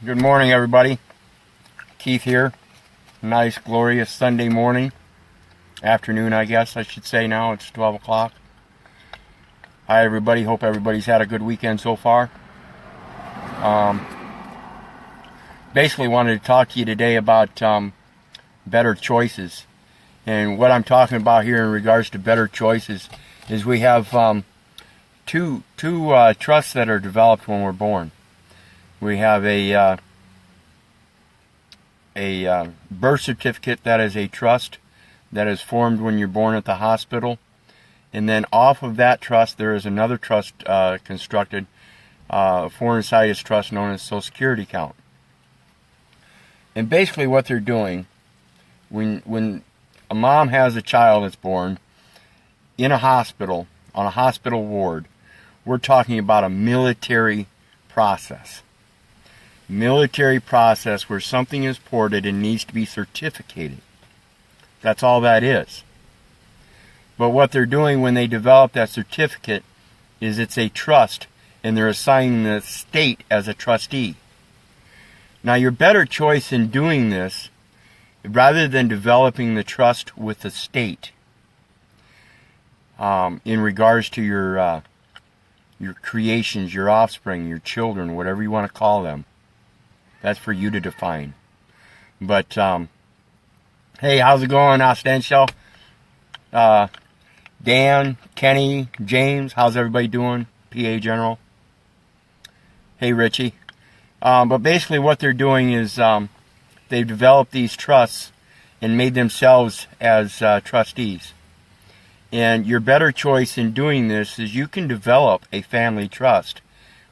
Good morning, everybody. Keith here. Nice, glorious Sunday morning. Afternoon, I guess I should say now. It's 12 o'clock. Hi, everybody. Hope everybody's had a good weekend so far. Basically wanted to talk to you today about better choices. And what I'm talking about here in regards to better choices is we have two trusts that are developed when we're born. We have a birth certificate that is a trust that is formed when you're born at the hospital. And then off of that trust, there is another trust constructed, a foreign situs trust known as Social Security account. And basically what they're doing, when a mom has a child that's born in a hospital, on a hospital ward, we're talking about a military process. Military process where something is ported and needs to be certificated. That's all that is. But what they're doing when they develop that certificate is it's a trust, and they're assigning the state as a trustee. Now, your better choice in doing this, rather than developing the trust with the state, in regards to your creations, your offspring, your children, whatever you want to call them, that's for you to define. But, hey, how's it going, Ostenshaw? Dan, Kenny, James, how's everybody doing? PA General. Hey, Richie. But basically what they're doing is they've developed these trusts and made themselves as trustees. And your better choice in doing this is you can develop a family trust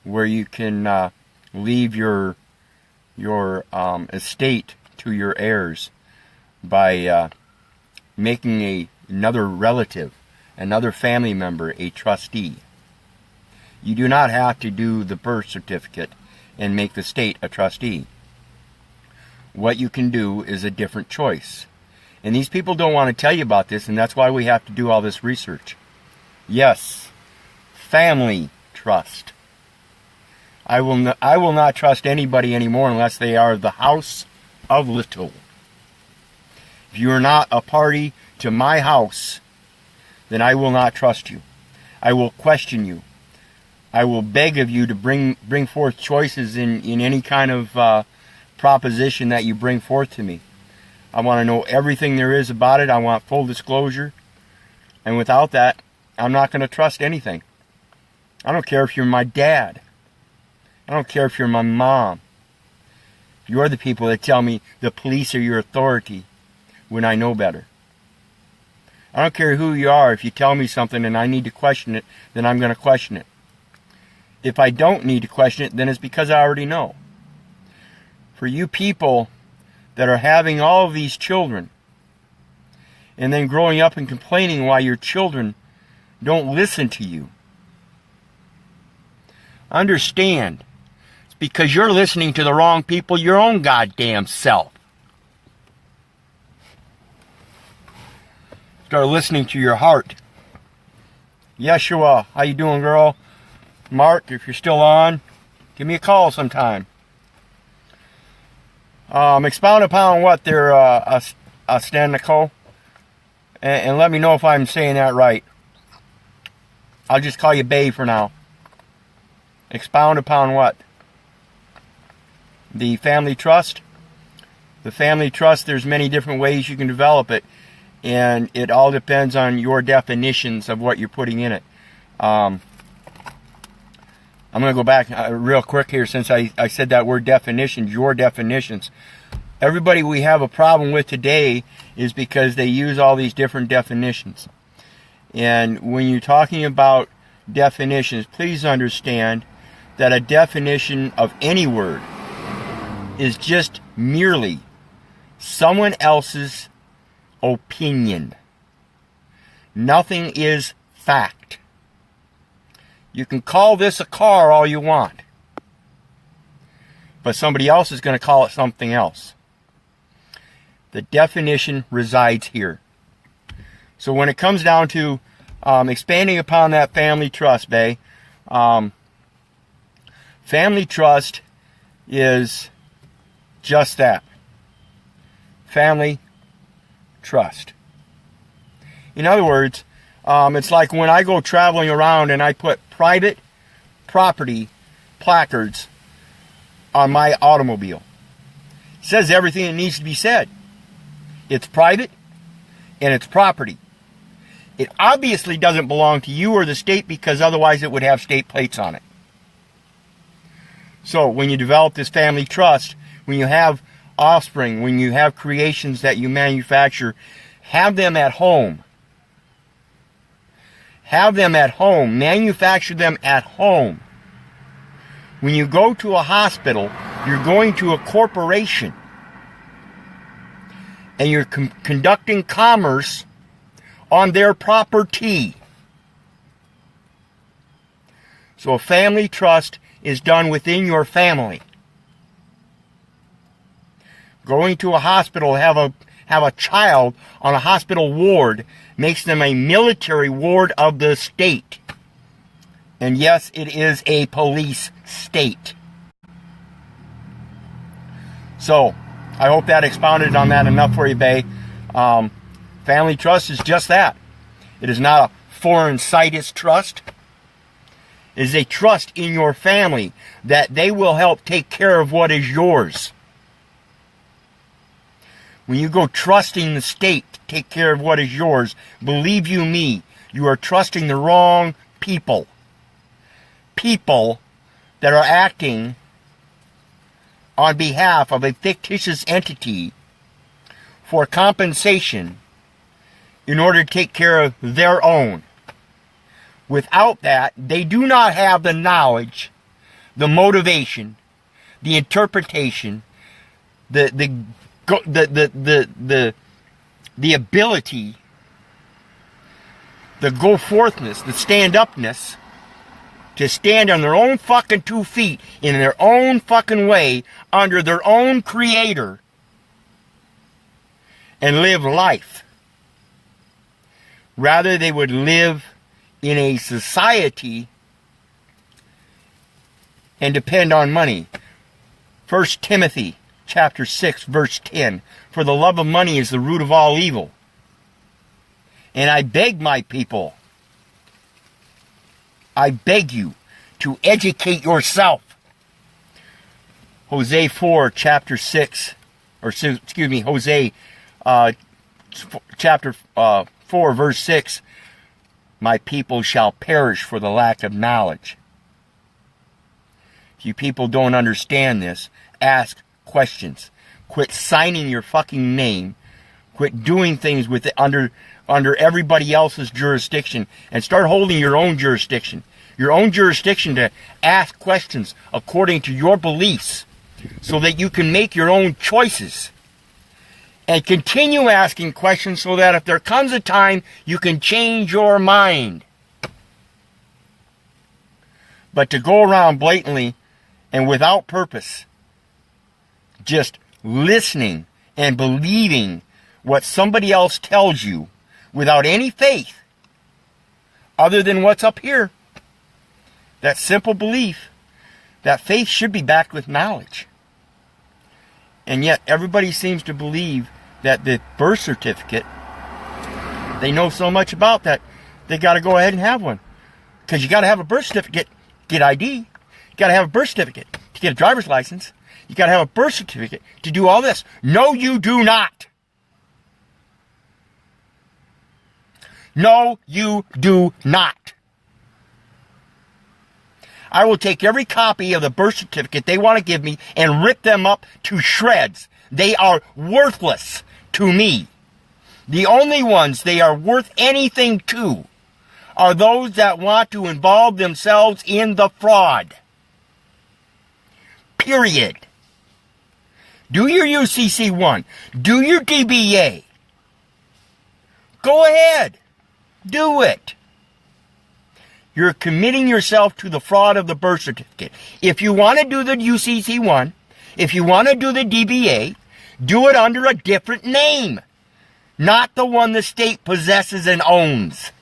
where you can leave your estate to your heirs by making another relative, another family member, a trustee. You do not have to do the birth certificate and make the state a trustee. What you can do is a different choice. And these people don't want to tell you about this, and that's why we have to do all this research. Yes, family trust. I will not trust anybody anymore unless they are the House of Little. If you are not a party to my house, then I will not trust you. I will question you. I will beg of you to bring forth choices in any kind of proposition that you bring forth to me. I want to know everything there is about it. I want full disclosure. And without that, I'm not going to trust anything. I don't care if you're my dad. I don't care if you're my mom. You're the people that tell me the police are your authority when I know better. I don't care who you are. If you tell me something and I need to question it, then I'm going to question it. If I don't need to question it, then it's because I already know. For you people that are having all of these children and then growing up and complaining why your children don't listen to you, understand, it's because you're listening to the wrong people your own goddamn self. Start listening to your heart. Yeshua, how you doing, girl? Mark, if you're still on, give me a call sometime. Expound upon what they're Ostenico, and let me know if I'm saying that right. I'll just call you Babe for now. Expound upon what? The family trust? The family trust, there's many different ways you can develop it, and it all depends on your definitions of what you're putting in it. I'm going to go back real quick here since I said that word definitions, your definitions. Everybody we have a problem with today is because they use all these different definitions. And when you're talking about definitions, please understand that a definition of any word is just merely someone else's opinion. Nothing is fact. You can call this a car all you want, but somebody else is going to call it something else. The definition resides here. So when it comes down to expanding upon that family trust, family trust is just that. Family trust. In other words, it's like when I go traveling around and I put private property placards on my automobile. It says everything that needs to be said. It's private and it's property. It obviously doesn't belong to you or the state, because otherwise it would have state plates on it. So when you develop this family trust, when you have offspring, when you have creations that you manufacture, have them at home. Have them at home. Manufacture them at home. When you go to a hospital, you're going to a corporation. And you're conducting commerce on their property. So a family trust is done within your family. Going to a hospital, have a child on a hospital ward makes them a military ward of the state. And yes, it is a police state. So, I hope that expounded on that enough for you, Bay. Family trust is just that. It is not a foreign situs trust. It is a trust in your family that they will help take care of what is yours. When you go trusting the state to take care of what is yours, believe you me, you are trusting the wrong people. People that are acting on behalf of a fictitious entity for compensation in order to take care of their own. Without that, they do not have the knowledge, the motivation, the interpretation, the ability, the go-forthness, the stand-upness to stand on their own fucking 2 feet in their own fucking way under their own creator and live life. Rather, they would live in a society and depend on money. 1 Timothy chapter 6, verse 10. For the love of money is the root of all evil. And I beg my people, I beg you to educate yourself. Hosea 4, chapter 6, or excuse me, Hosea chapter 4, verse 6. My people shall perish for the lack of knowledge. If you people don't understand this, ask questions. Quit signing your fucking name. Quit doing things with it under everybody else's jurisdiction, and start holding your own jurisdiction. Your own jurisdiction to ask questions according to your beliefs so that you can make your own choices. And continue asking questions so that if there comes a time, you can change your mind. But to go around blatantly and without purpose, just listening and believing what somebody else tells you without any faith other than what's up here, that simple belief, that faith should be backed with knowledge. And yet everybody seems to believe that the birth certificate, they know so much about that, they got to go ahead and have one. Because you got to have a birth certificate to get ID. You got to have a birth certificate to get a driver's license. You got to have a birth certificate to do all this. No, you do not. No, you do not. I will take every copy of the birth certificate they want to give me and rip them up to shreds. They are worthless to me. The only ones they are worth anything to are those that want to involve themselves in the fraud. Period. Do your UCC1. Do your DBA. Go ahead. Do it. You're committing yourself to the fraud of the birth certificate. If you want to do the UCC1, if you want to do the DBA, do it under a different name, not the one the state possesses and owns.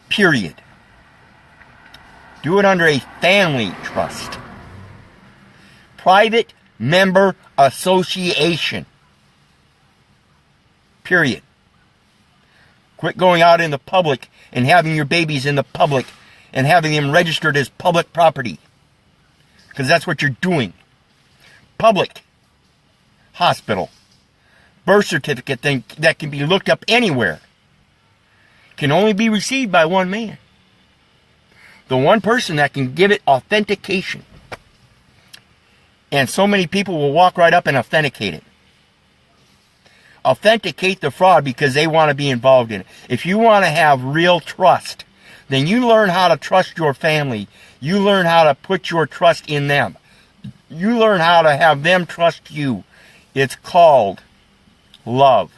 Period. Do it under a family trust. private member association. Period. Quit going out in the public and having your babies in the public and having them registered as public property. Because that's what you're doing. Public. Hospital. Birth certificate thing that can be looked up anywhere. Can only be received by one man. The one person that can give it authentication. And so many people will walk right up and authenticate it. Authenticate the fraud because they want to be involved in it. If you want to have real trust, then you learn how to trust your family. You learn how to put your trust in them. You learn how to have them trust you. It's called love.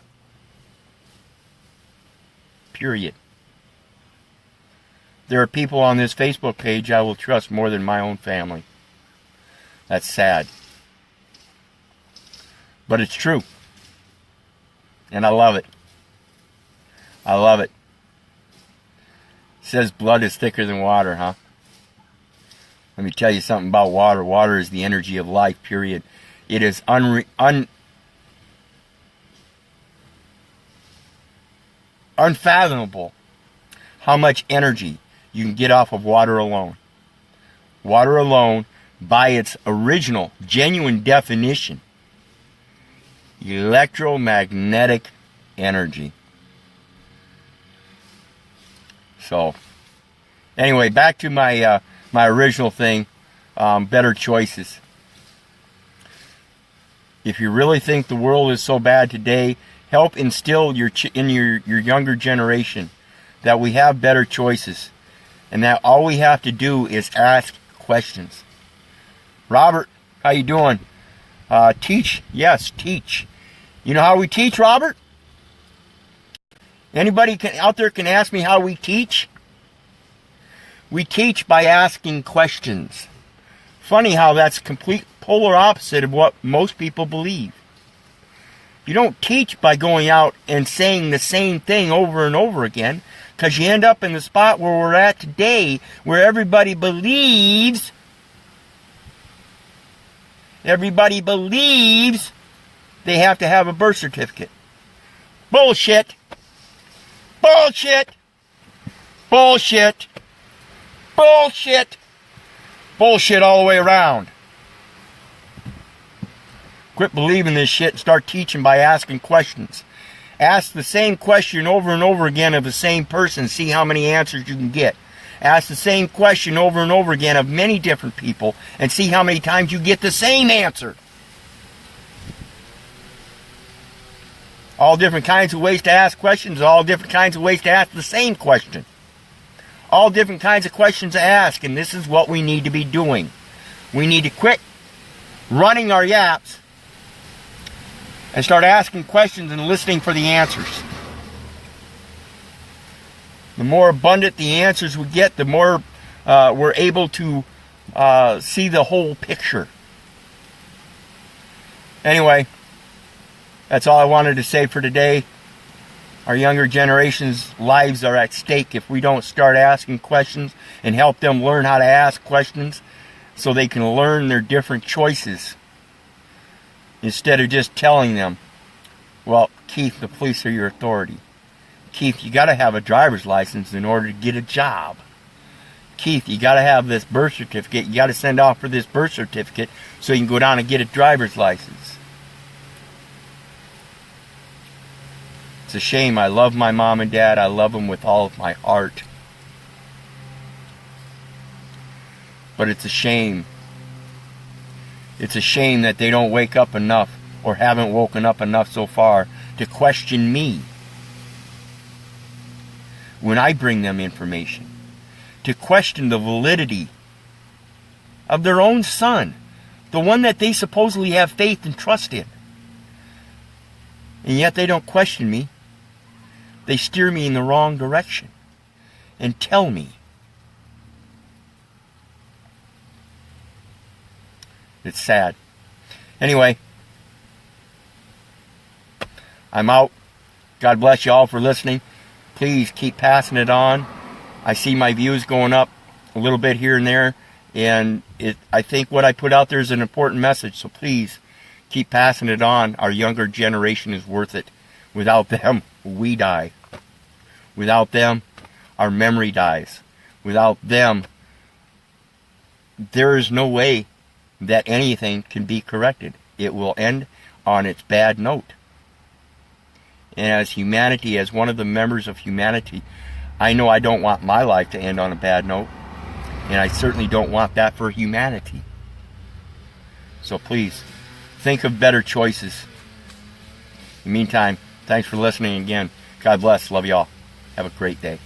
Period. There are people on this Facebook page I will trust more than my own family. That's sad. But it's true. And I love it. I love it. It says blood is thicker than water, huh? Let me tell you something about water. Water is the energy of life, period. It is unfathomable how much energy you can get off of water alone. Water alone, by its original, genuine definition, electromagnetic energy. So, anyway, back to my my original thing, better choices. If you really think the world is so bad today, help instill in your younger generation that we have better choices, and that all we have to do is ask questions. Robert, how you doing? Teach? Yes, teach. You know how we teach, Robert? Anybody out there can ask me how we teach? We teach by asking questions. Funny how that's complete polar opposite of what most people believe. You don't teach by going out and saying the same thing over and over again, because you end up in the spot where we're at today, where everybody believes they have to have a birth certificate. Bullshit. Bullshit. Bullshit. Bullshit. Bullshit all the way around. Quit believing this shit and start teaching by asking questions. Ask the same question over and over again of the same person. See how many answers you can get. Ask the same question over and over again of many different people and see how many times you get the same answer. All different kinds of ways to ask questions, all different kinds of ways to ask the same question. All different kinds of questions to ask, and this is what we need to be doing. We need to quit running our yaps and start asking questions and listening for the answers. The more abundant the answers we get, the more we're able to see the whole picture. Anyway, that's all I wanted to say for today. Our younger generation's lives are at stake if we don't start asking questions and help them learn how to ask questions so they can learn their different choices. Instead of just telling them, well, Keith, the police are your authority. Keith, you got to have a driver's license in order to get a job. Keith, you got to have this birth certificate. You got to send off for this birth certificate so you can go down and get a driver's license. It's a shame. I love my mom and dad. I love them with all of my heart. But it's a shame. It's a shame that they don't wake up enough or haven't woken up enough so far to question me when I bring them information, to question the validity of their own son, the one that they supposedly have faith and trust in. And yet they don't question me. They steer me in the wrong direction and tell me. It's sad. Anyway, I'm out. God bless you all for listening. Please keep passing it on. I see my views going up a little bit here and there, And I think what I put out there is an important message, so please keep passing it on. Our younger generation is worth it. Without them, we die. Without them, our memory dies. Without them, there is no way that anything can be corrected. It will end on its bad note. And as humanity, as one of the members of humanity, I know I don't want my life to end on a bad note. And I certainly don't want that for humanity. So please, think of better choices. In the meantime, thanks for listening again. God bless. Love y'all. Have a great day.